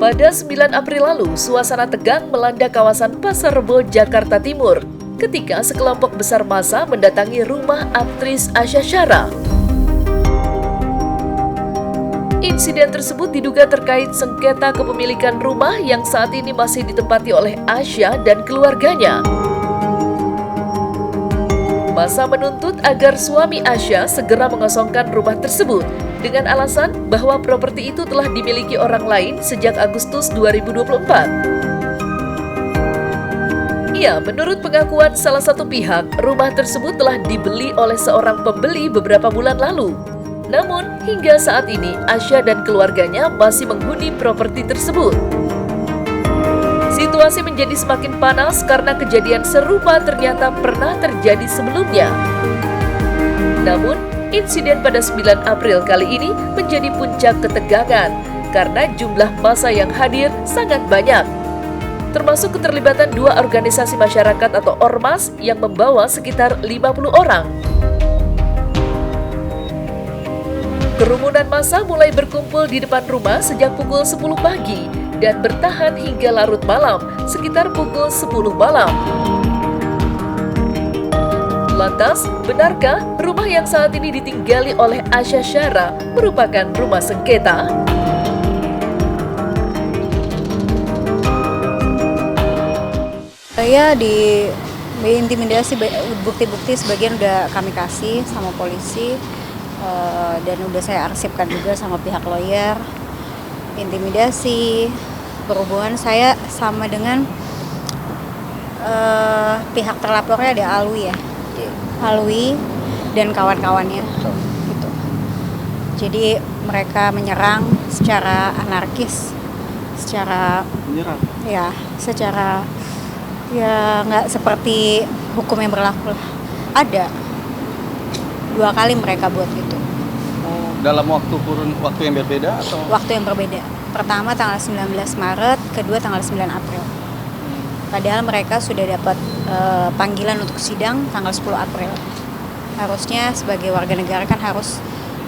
Pada 9 April lalu, suasana tegang melanda kawasan Pasar Rebo, Jakarta Timur ketika sekelompok besar massa mendatangi rumah aktris Asha Shara. Insiden tersebut diduga terkait sengketa kepemilikan rumah yang saat ini masih ditempati oleh Asha dan keluarganya. Massa menuntut agar suami Asha segera mengosongkan rumah tersebut dengan alasan bahwa properti itu telah dimiliki orang lain sejak Agustus 2024. Ya, menurut pengakuan salah satu pihak, rumah tersebut telah dibeli oleh seorang pembeli beberapa bulan lalu. Namun, hingga saat ini, Asha dan keluarganya masih menghuni properti tersebut. Situasi menjadi semakin panas karena kejadian serupa ternyata pernah terjadi sebelumnya. Namun, insiden pada 9 April kali ini menjadi puncak ketegangan karena jumlah massa yang hadir sangat banyak. Termasuk keterlibatan dua organisasi masyarakat atau ormas yang membawa sekitar 50 orang. Kerumunan massa mulai berkumpul di depan rumah sejak pukul 10 pagi dan bertahan hingga larut malam, sekitar pukul 10 malam. Lantas, benarkah rumah yang saat ini ditinggali oleh Asha Shara merupakan rumah sengketa? Saya diintimidasi, bukti-bukti sebagian udah kami kasih sama polisi, dan udah saya arsipkan juga sama pihak lawyer. Intimidasi, berhubungan saya sama dengan pihak terlapornya ada Alwi ya, Alwi dan kawan-kawannya gitu. Jadi mereka menyerang secara anarkis, secara ya nggak seperti hukum yang berlaku lah. Ada 2 kali mereka buat itu. Dalam waktu yang berbeda atau? Waktu yang berbeda. Pertama tanggal 19 Maret, kedua tanggal 9 April. Padahal mereka sudah dapat panggilan untuk sidang tanggal 10 April. Harusnya sebagai warga negara kan harus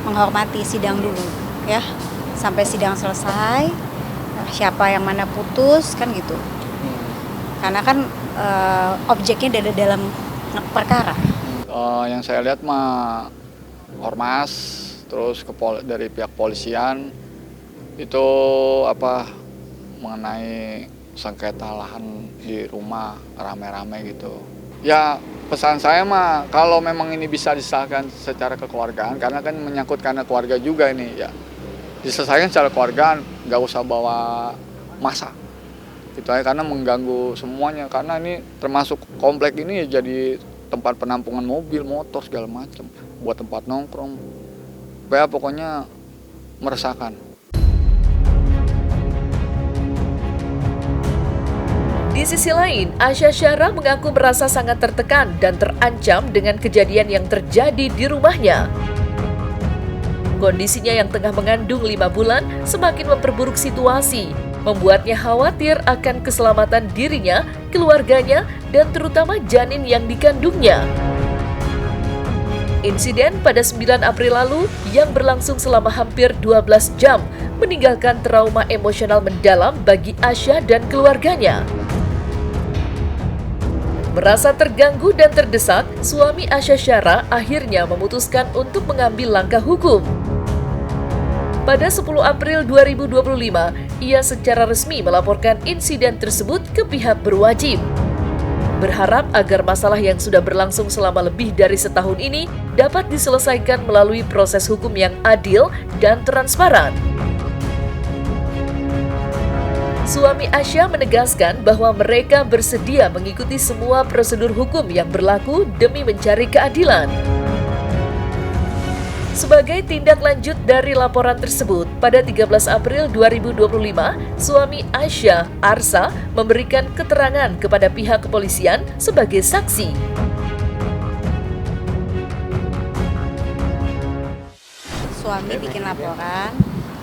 menghormati sidang dulu ya. Sampai sidang selesai, siapa yang mana putus kan gitu. Karena kan objeknya ada dalam perkara. Yang saya lihat mah ormas, terus dari pihak polisian itu mengenai sengketa lahan di rumah rame-rame gitu. Ya pesan saya mah kalau memang ini bisa diselesaikan secara kekeluargaan, karena kan menyangkut karena keluarga juga ini ya. Diselesaikan secara kekeluargaan, nggak usah bawa massa. Gitu aja, karena mengganggu semuanya, karena ini termasuk komplek ini ya jadi tempat penampungan mobil, motor segala macam, buat tempat nongkrong. Ya pokoknya meresahkan. Di sisi lain, Asha Shara mengaku merasa sangat tertekan dan terancam dengan kejadian yang terjadi di rumahnya. Kondisinya yang tengah mengandung 5 bulan semakin memperburuk situasi, membuatnya khawatir akan keselamatan dirinya, keluarganya, dan terutama janin yang dikandungnya. Insiden pada 9 April lalu yang berlangsung selama hampir 12 jam meninggalkan trauma emosional mendalam bagi Asha dan keluarganya. Merasa terganggu dan terdesak, suami Asha Shara akhirnya memutuskan untuk mengambil langkah hukum. Pada 10 April 2025, ia secara resmi melaporkan insiden tersebut ke pihak berwajib. Berharap agar masalah yang sudah berlangsung selama lebih dari setahun ini dapat diselesaikan melalui proses hukum yang adil dan transparan. Suami Asha menegaskan bahwa mereka bersedia mengikuti semua prosedur hukum yang berlaku demi mencari keadilan. Sebagai tindak lanjut dari laporan tersebut, pada 13 April 2025, suami Asha, Arsa, memberikan keterangan kepada pihak kepolisian sebagai saksi. Suami bikin laporan,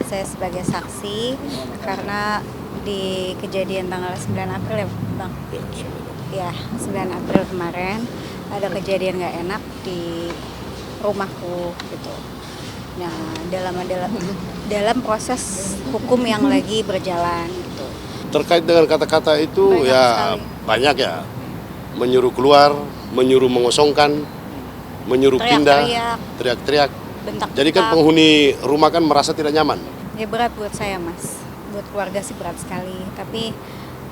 saya sebagai saksi karena di kejadian tanggal 9 April ya Bang? Ya, 9 April kemarin ada kejadian gak enak di rumahku gitu. Nah, dalam proses hukum yang lagi berjalan. Terkait dengan kata-kata itu Banyak ya sekali. banyak ya. Menyuruh keluar, menyuruh mengosongkan, menyuruh pindah, Teriak-teriak, teriak-teriak. bentak-bentak. Jadi kan penghuni rumah kan merasa tidak nyaman. Ya berat buat saya, Mas. Buat keluarga sih berat sekali. Tapi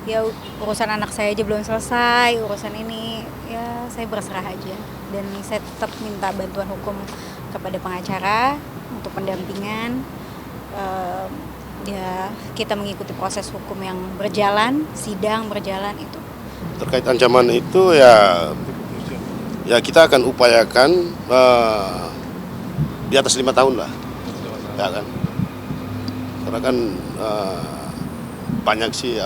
ya urusan anak saya aja belum selesai, urusan ini ya saya berserah aja. Dan saya tetap minta bantuan hukum kepada pengacara untuk pendampingan. Ya kita mengikuti proses hukum yang berjalan, sidang berjalan itu. Terkait ancaman itu ya kita akan upayakan di atas 5 tahun lah, ya kan? Karena kan banyak sih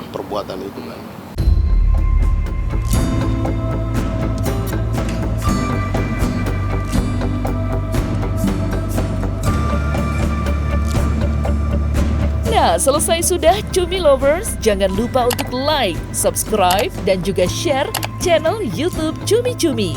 perbuatan itu kan. Nah, selesai sudah Cumi Lovers. Jangan lupa untuk like, subscribe, dan juga share channel YouTube Cumi Cumi.